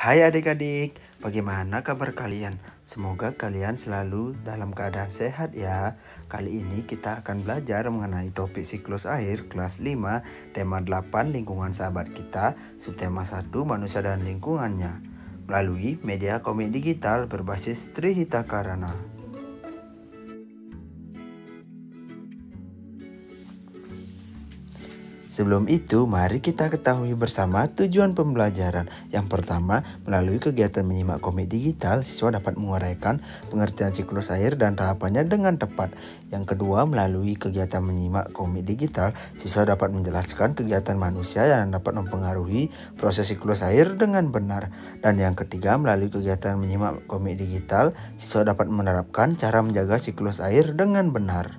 Hai adik-adik, bagaimana kabar kalian? Semoga kalian selalu dalam keadaan sehat ya. Kali ini kita akan belajar mengenai topik siklus air kelas 5, tema 8 lingkungan sahabat kita, subtema 1 manusia dan lingkungannya, melalui media komik digital berbasis Trihita Karana. Sebelum itu, mari kita ketahui bersama tujuan pembelajaran. Yang pertama, melalui kegiatan menyimak komik digital, siswa dapat menguraikan pengertian siklus air dan tahapannya dengan tepat. Yang kedua, melalui kegiatan menyimak komik digital, siswa dapat menjelaskan kegiatan manusia yang dapat mempengaruhi proses siklus air dengan benar. Dan yang ketiga, melalui kegiatan menyimak komik digital, siswa dapat menerapkan cara menjaga siklus air dengan benar.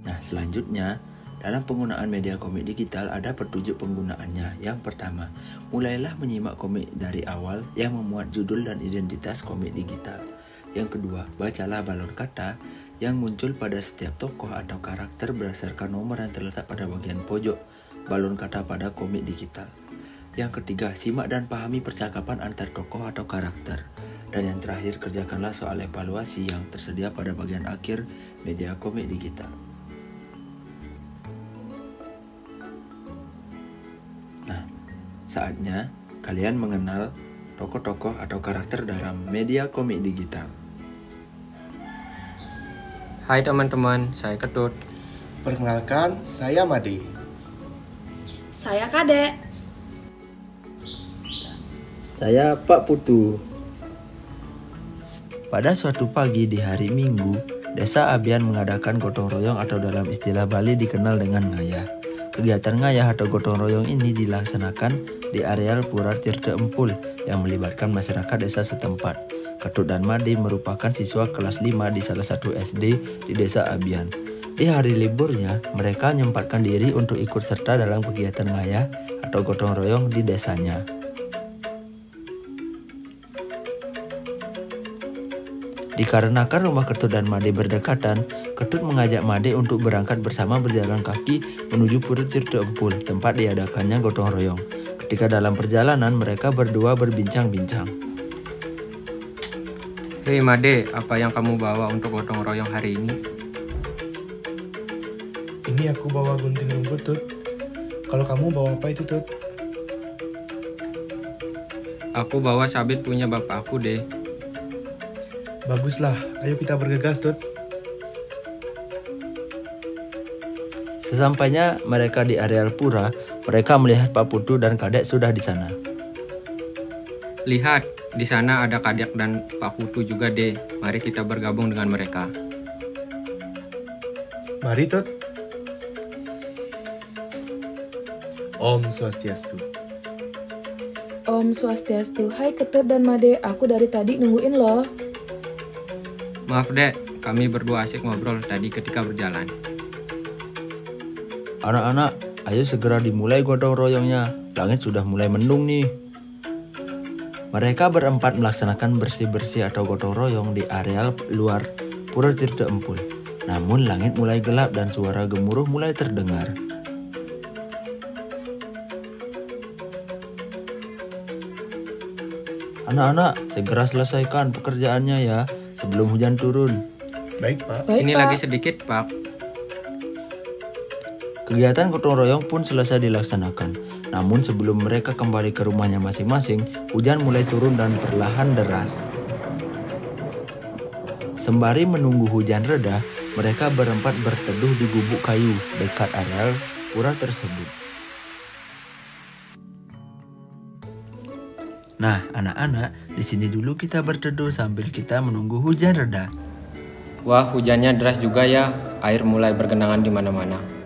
Nah, selanjutnya, dalam penggunaan media komik digital ada petunjuk penggunaannya. Yang pertama, mulailah menyimak komik dari awal yang memuat judul dan identitas komik digital. Yang kedua, bacalah balon kata yang muncul pada setiap tokoh atau karakter berdasarkan nomor yang terletak pada bagian pojok balon kata pada komik digital. Yang ketiga, simak dan pahami percakapan antar tokoh atau karakter. Dan yang terakhir, kerjakanlah soal evaluasi yang tersedia pada bagian akhir media komik digital. Nah, saatnya kalian mengenal tokoh-tokoh atau karakter dalam media komik digital. Hai teman-teman, saya Ketut. Perkenalkan, saya Made. Saya Kadek. Saya Pak Putu. Pada suatu pagi di hari Minggu, Desa Abian mengadakan gotong royong atau dalam istilah Bali dikenal dengan ngayah. Kegiatan ngayah atau gotong royong ini dilaksanakan di areal Pura Tirta Empul yang melibatkan masyarakat desa setempat. Ketut dan Made merupakan siswa kelas 5 di salah satu SD di Desa Abian. Di hari liburnya, mereka menyempatkan diri untuk ikut serta dalam kegiatan ngayah atau gotong royong di desanya. Dikarenakan rumah Ketut dan Made berdekatan, Ketut mengajak Made untuk berangkat bersama berjalan kaki menuju Pura Tirta Empul, tempat diadakannya gotong royong. Ketika dalam perjalanan, mereka berdua berbincang-bincang. Hei Made, apa yang kamu bawa untuk gotong royong hari ini? Ini aku bawa gunting rumput, Tut. Kalau kamu bawa apa itu, Tut? Aku bawa sabit punya bapak aku deh. Baguslah, ayo kita bergegas, Tut. Sesampainya mereka di areal pura, mereka melihat Pak Putu dan Kadek sudah di sana. Lihat, di sana ada Kadek dan Pak Putu juga deh. Mari kita bergabung dengan mereka. Mari, Tut. Om Swastiastu. Om Swastiastu. Hai Ketut dan Made, aku dari tadi nungguin loh. Maaf dek, kami berdua asik ngobrol tadi ketika berjalan. Anak-anak, ayo segera dimulai gotong royongnya. Langit sudah mulai mendung nih. Mereka berempat melaksanakan bersih-bersih atau gotong royong di areal luar Pura Tirta Empul. Namun langit mulai gelap dan suara gemuruh mulai terdengar. Anak-anak, segera selesaikan pekerjaannya ya, sebelum hujan turun. Baik, Pak. Baik, Ini Pak. lagi sedikit, Pak. Kegiatan gotong royong pun selesai dilaksanakan. Namun sebelum mereka kembali ke rumahnya masing-masing, hujan mulai turun dan perlahan deras. Sembari menunggu hujan reda, mereka berempat berteduh di gubuk kayu dekat areal pura tersebut. Nah, anak-anak, di sini dulu kita berteduh sambil kita menunggu hujan reda. Wah, hujannya deras juga ya. Air mulai bergenangan di mana-mana.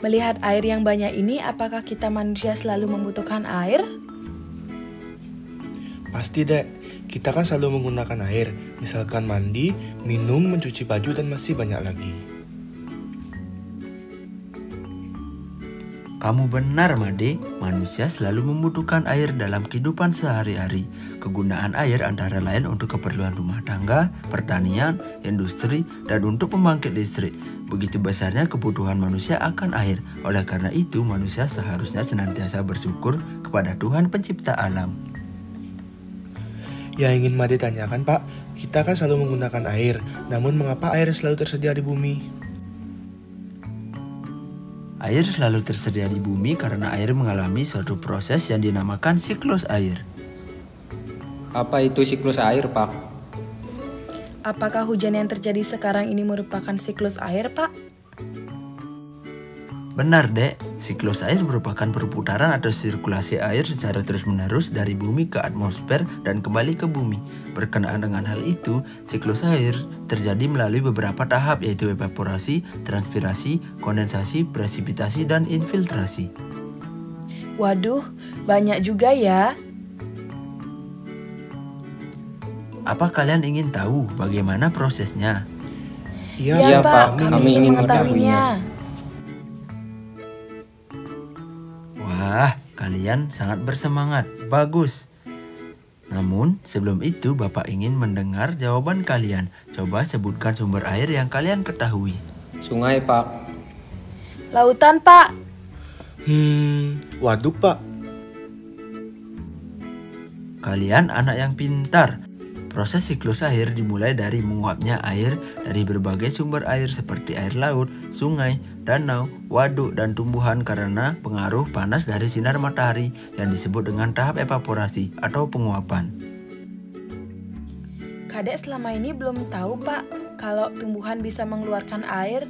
Melihat air yang banyak ini, apakah kita manusia selalu membutuhkan air? Pasti, Dek. Kita kan selalu menggunakan air. Misalkan mandi, minum, mencuci baju, dan masih banyak lagi. Kamu benar, Made. Manusia selalu membutuhkan air dalam kehidupan sehari-hari. Kegunaan air antara lain untuk keperluan rumah tangga, pertanian, industri, dan untuk pembangkit listrik. Begitu besarnya kebutuhan manusia akan air. Oleh karena itu, manusia seharusnya senantiasa bersyukur kepada Tuhan pencipta alam. Yang ingin Made tanyakan, Pak, kita kan selalu menggunakan air. Namun mengapa air selalu tersedia di bumi? Air selalu tersedia di bumi karena air mengalami suatu proses yang dinamakan siklus air. Apa itu siklus air, Pak? Apakah hujan yang terjadi sekarang ini merupakan siklus air, Pak? Benar, Dek. Siklus air merupakan perputaran atau sirkulasi air secara terus-menerus dari bumi ke atmosfer dan kembali ke bumi. Berkenaan dengan hal itu, siklus air terjadi melalui beberapa tahap yaitu evaporasi, transpirasi, kondensasi, presipitasi, dan infiltrasi. Waduh, banyak juga ya. Apa kalian ingin tahu bagaimana prosesnya? Iya, Pak, kami ingin mengetahuinya. Wah, kalian sangat bersemangat. Bagus. Namun, sebelum itu Bapak ingin mendengar jawaban kalian. Coba sebutkan sumber air yang kalian ketahui. Sungai, Pak. Lautan, Pak. Waduk, Pak. Kalian anak yang pintar. Proses siklus air dimulai dari menguapnya air dari berbagai sumber air seperti air laut, sungai, danau, waduk, dan tumbuhan karena pengaruh panas dari sinar matahari yang disebut dengan tahap evaporasi atau penguapan. Kadek selama ini belum tahu, Pak, kalau tumbuhan bisa mengeluarkan air.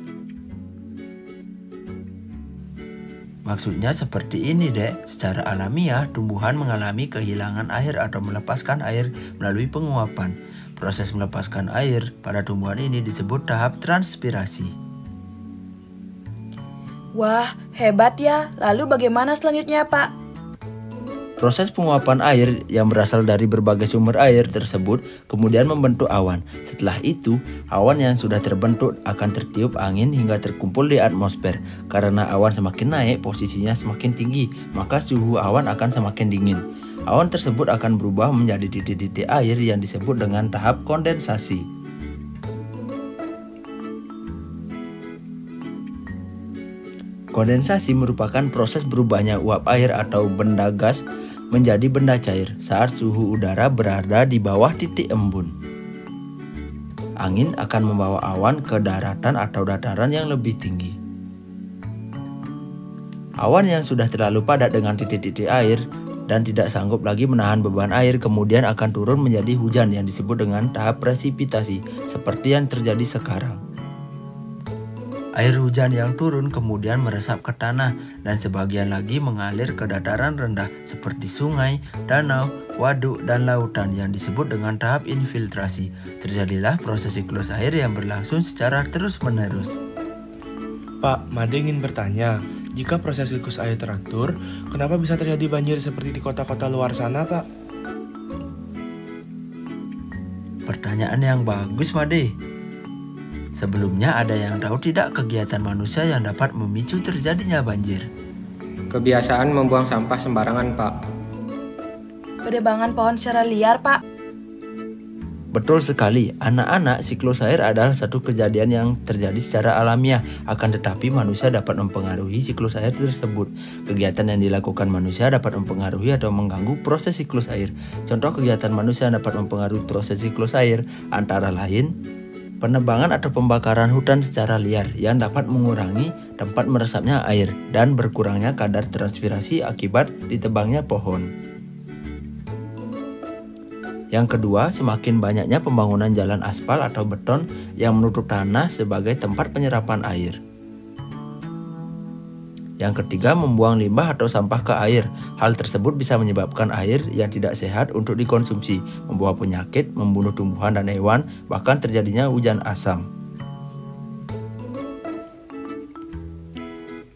Maksudnya seperti ini, Dek. Secara alamiah, tumbuhan mengalami kehilangan air atau melepaskan air melalui penguapan. Proses melepaskan air pada tumbuhan ini disebut tahap transpirasi. Wah, hebat ya. Lalu bagaimana selanjutnya, Pak? Proses penguapan air yang berasal dari berbagai sumber air tersebut kemudian membentuk awan. Setelah itu, awan yang sudah terbentuk akan tertiup angin hingga terkumpul di atmosfer. Karena awan semakin naik, posisinya semakin tinggi, maka suhu awan akan semakin dingin. Awan tersebut akan berubah menjadi titik-titik air yang disebut dengan tahap kondensasi. Kondensasi merupakan proses berubahnya uap air atau benda gas menjadi benda cair saat suhu udara berada di bawah titik embun. Angin akan membawa awan ke daratan atau dataran yang lebih tinggi. Awan yang sudah terlalu padat dengan titik-titik air dan tidak sanggup lagi menahan beban air kemudian akan turun menjadi hujan yang disebut dengan tahap presipitasi seperti yang terjadi sekarang. Air hujan yang turun kemudian meresap ke tanah dan sebagian lagi mengalir ke dataran rendah seperti sungai, danau, waduk, dan lautan yang disebut dengan tahap infiltrasi. Terjadilah proses siklus air yang berlangsung secara terus-menerus. Pak, Made ingin bertanya, jika proses siklus air teratur, kenapa bisa terjadi banjir seperti di kota-kota luar sana, Pak? Pertanyaan yang bagus, Made. Sebelumnya ada yang tahu tidak kegiatan manusia yang dapat memicu terjadinya banjir? Kebiasaan membuang sampah sembarangan, Pak. Penebangan pohon secara liar, Pak. Betul sekali, anak-anak, siklus air adalah satu kejadian yang terjadi secara alamiah. Akan tetapi manusia dapat mempengaruhi siklus air tersebut. Kegiatan yang dilakukan manusia dapat mempengaruhi atau mengganggu proses siklus air. Contoh kegiatan manusia yang dapat mempengaruhi proses siklus air antara lain penebangan atau pembakaran hutan secara liar yang dapat mengurangi tempat meresapnya air dan berkurangnya kadar transpirasi akibat ditebangnya pohon. Yang kedua, semakin banyaknya pembangunan jalan aspal atau beton yang menutup tanah sebagai tempat penyerapan air. Yang ketiga, membuang limbah atau sampah ke air. Hal tersebut bisa menyebabkan air yang tidak sehat untuk dikonsumsi, membawa penyakit, membunuh tumbuhan dan hewan, bahkan terjadinya hujan asam.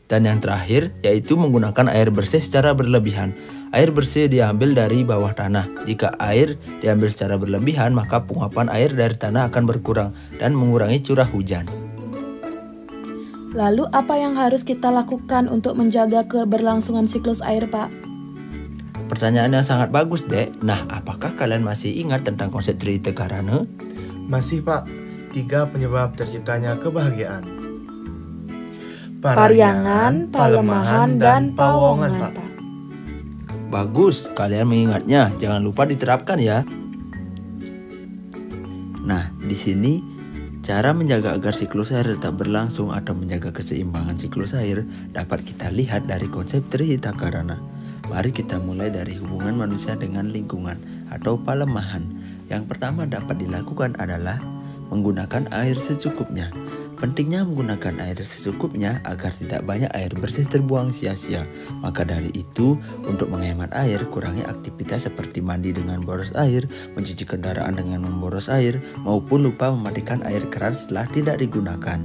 Dan yang terakhir, yaitu menggunakan air bersih secara berlebihan. Air bersih diambil dari bawah tanah. Jika air diambil secara berlebihan, maka penguapan air dari tanah akan berkurang dan mengurangi curah hujan. Lalu apa yang harus kita lakukan untuk menjaga keberlangsungan siklus air, Pak? Pertanyaan yang sangat bagus, Dek. Nah, apakah kalian masih ingat tentang konsep Trihita Karana? Masih, Pak. 3 penyebab terciptanya kebahagiaan. Paryangan, palemahan, dan pawongan, Pak. Bagus, kalian mengingatnya. Jangan lupa diterapkan ya. Nah, di sini cara menjaga agar siklus air tetap berlangsung atau menjaga keseimbangan siklus air dapat kita lihat dari konsep Trihita Karana. Mari kita mulai dari hubungan manusia dengan lingkungan atau palemahan. Yang pertama dapat dilakukan adalah menggunakan air secukupnya. Pentingnya menggunakan air secukupnya agar tidak banyak air bersih terbuang sia-sia. Maka dari itu, untuk menghemat air, kurangi aktivitas seperti mandi dengan boros air, mencuci kendaraan dengan memboros air, maupun lupa mematikan air keran setelah tidak digunakan.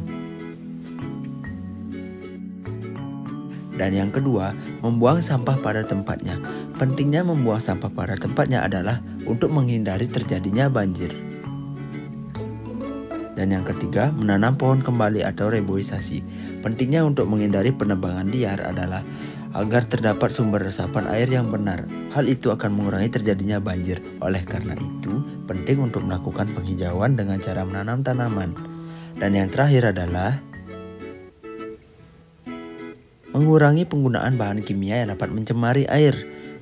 Dan yang kedua, membuang sampah pada tempatnya. Pentingnya membuang sampah pada tempatnya adalah untuk menghindari terjadinya banjir. Dan yang ketiga, menanam pohon kembali atau reboisasi. Pentingnya untuk menghindari penebangan liar adalah agar terdapat sumber resapan air yang benar. Hal itu akan mengurangi terjadinya banjir. Oleh karena itu, penting untuk melakukan penghijauan dengan cara menanam tanaman. Dan yang terakhir adalah mengurangi penggunaan bahan kimia yang dapat mencemari air.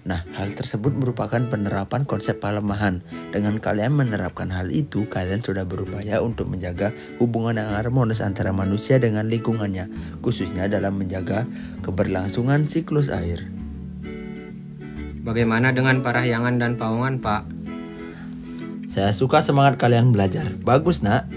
Nah, hal tersebut merupakan penerapan konsep palemahan. Dengan kalian menerapkan hal itu, kalian sudah berupaya untuk menjaga hubungan yang harmonis antara manusia dengan lingkungannya, khususnya dalam menjaga keberlangsungan siklus air. Bagaimana dengan parahyangan dan pawongan, Pak? Saya suka semangat kalian belajar. Bagus, Nak.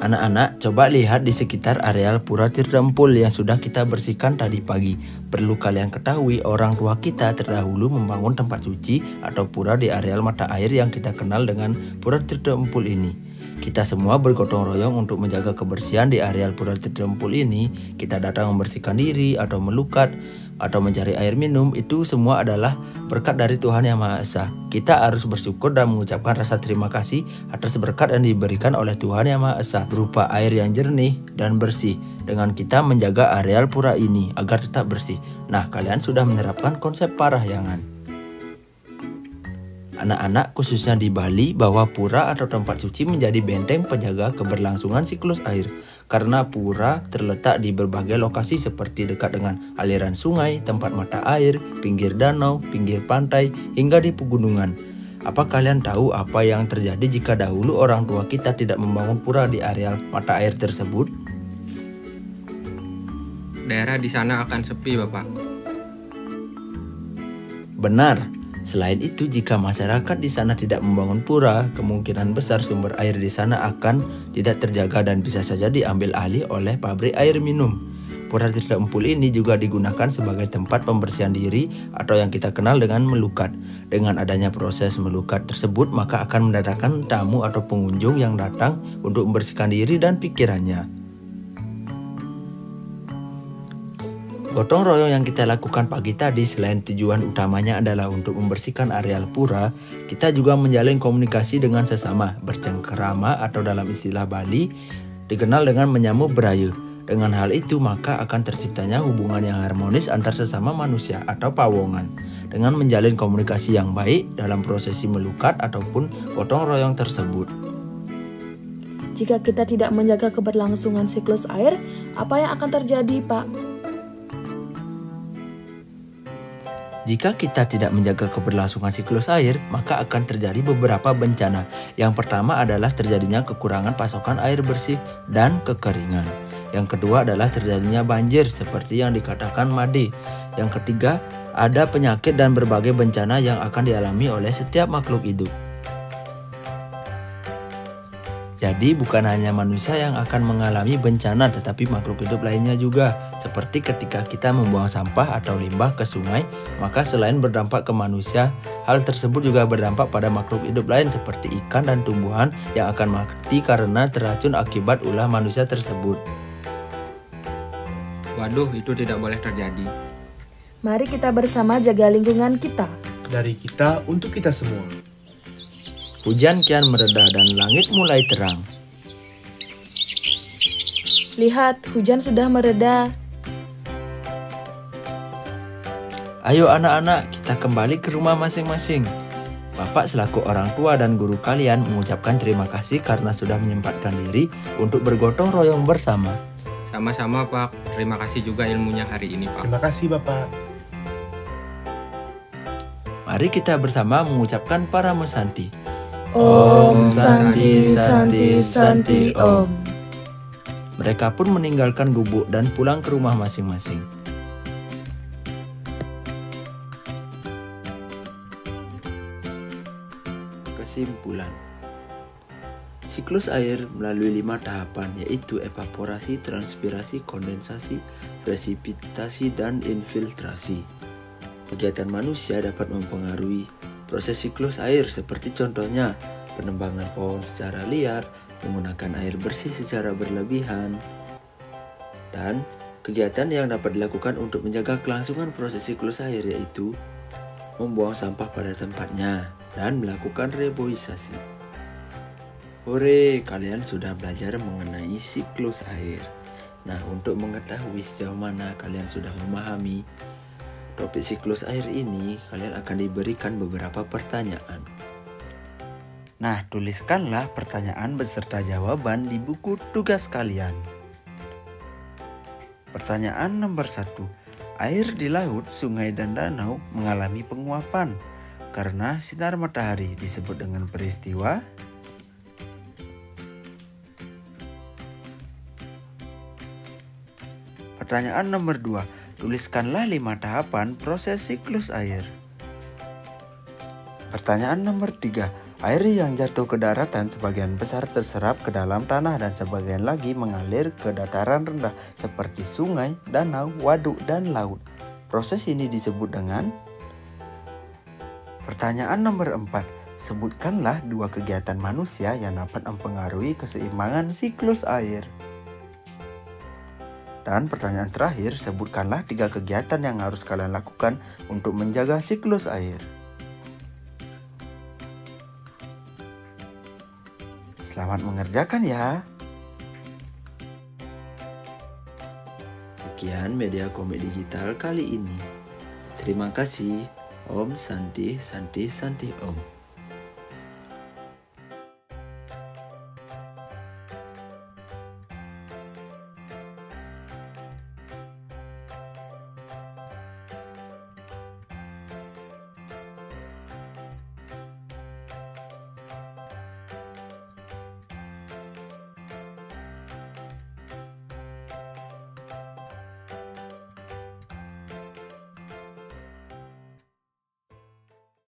Anak-anak, coba lihat di sekitar areal Pura Tirta Empul yang sudah kita bersihkan tadi pagi. Perlu kalian ketahui, orang tua kita terdahulu membangun tempat suci atau pura di areal mata air yang kita kenal dengan Pura Tirta Empul ini. Kita semua bergotong royong untuk menjaga kebersihan di areal Pura Tirta Empul ini. Kita datang membersihkan diri atau melukat atau mencari air minum. Itu semua adalah berkat dari Tuhan Yang Maha Esa. Kita harus bersyukur dan mengucapkan rasa terima kasih atas berkat yang diberikan oleh Tuhan Yang Maha Esa berupa air yang jernih dan bersih, dengan kita menjaga areal pura ini agar tetap bersih. Nah, kalian sudah menerapkan konsep parahyangan. Anak-anak, khususnya di Bali, bahwa pura atau tempat suci menjadi benteng penjaga keberlangsungan siklus air. Karena pura terletak di berbagai lokasi seperti dekat dengan aliran sungai, tempat mata air, pinggir danau, pinggir pantai, hingga di pegunungan. Apa kalian tahu apa yang terjadi jika dahulu orang tua kita tidak membangun pura di areal mata air tersebut? Daerah di sana akan sepi, Bapak. Benar. Selain itu, jika masyarakat di sana tidak membangun pura, kemungkinan besar sumber air di sana akan tidak terjaga dan bisa saja diambil alih oleh pabrik air minum. Pura Tirta Empul ini juga digunakan sebagai tempat pembersihan diri atau yang kita kenal dengan melukat. Dengan adanya proses melukat tersebut, maka akan mendatangkan tamu atau pengunjung yang datang untuk membersihkan diri dan pikirannya. Gotong royong yang kita lakukan pagi tadi, selain tujuan utamanya adalah untuk membersihkan areal pura, kita juga menjalin komunikasi dengan sesama, bercengkerama atau dalam istilah Bali dikenal dengan menyambut berayu. Dengan hal itu, maka akan terciptanya hubungan yang harmonis antar sesama manusia atau pawongan. Dengan menjalin komunikasi yang baik dalam prosesi melukat ataupun gotong royong tersebut. Jika kita tidak menjaga keberlangsungan siklus air, apa yang akan terjadi, Pak? Jika kita tidak menjaga keberlangsungan siklus air, maka akan terjadi beberapa bencana. Yang pertama adalah terjadinya kekurangan pasokan air bersih dan kekeringan. Yang kedua adalah terjadinya banjir seperti yang dikatakan Made. Yang ketiga, ada penyakit dan berbagai bencana yang akan dialami oleh setiap makhluk hidup. Jadi bukan hanya manusia yang akan mengalami bencana, tetapi makhluk hidup lainnya juga. Seperti ketika kita membuang sampah atau limbah ke sungai, maka selain berdampak ke manusia, hal tersebut juga berdampak pada makhluk hidup lain seperti ikan dan tumbuhan yang akan mati karena terracun akibat ulah manusia tersebut. Waduh, itu tidak boleh terjadi. Mari kita bersama jaga lingkungan kita. Dari kita untuk kita semua. Hujan kian mereda dan langit mulai terang. Lihat, hujan sudah mereda. Ayo anak-anak, kita kembali ke rumah masing-masing. Bapak selaku orang tua dan guru kalian mengucapkan terima kasih karena sudah menyempatkan diri untuk bergotong royong bersama. Sama-sama Pak, terima kasih juga ilmunya hari ini Pak. Terima kasih Bapak. Mari kita bersama mengucapkan Parama Santi. Om Santi Santi Santi Om. Mereka pun meninggalkan gubuk dan pulang ke rumah masing-masing. Kesimpulan. Siklus air melalui 5 tahapan yaitu evaporasi, transpirasi, kondensasi, presipitasi, dan infiltrasi. Kegiatan manusia dapat mempengaruhi proses siklus air seperti contohnya penebangan pohon secara liar, menggunakan air bersih secara berlebihan, dan kegiatan yang dapat dilakukan untuk menjaga kelangsungan proses siklus air yaitu membuang sampah pada tempatnya dan melakukan reboisasi. Hore, kalian sudah belajar mengenai siklus air. Nah, untuk mengetahui sejauh mana kalian sudah memahami topik siklus air ini, kalian akan diberikan beberapa pertanyaan. Nah, tuliskanlah pertanyaan beserta jawaban di buku tugas kalian. Pertanyaan nomor 1. Air di laut, sungai, dan danau mengalami penguapan karena sinar matahari disebut dengan peristiwa. Pertanyaan nomor 2. Tuliskanlah 5 tahapan proses siklus air. Pertanyaan nomor 3. Air yang jatuh ke daratan sebagian besar terserap ke dalam tanah dan sebagian lagi mengalir ke dataran rendah seperti sungai, danau, waduk, dan laut. Proses ini disebut dengan. Pertanyaan nomor 4. Sebutkanlah 2 kegiatan manusia yang dapat mempengaruhi keseimbangan siklus air. Dan pertanyaan terakhir, sebutkanlah 3 kegiatan yang harus kalian lakukan untuk menjaga siklus air. Selamat mengerjakan ya. Sekian media komik digital kali ini. Terima kasih. Om Santi Santi Santi Om.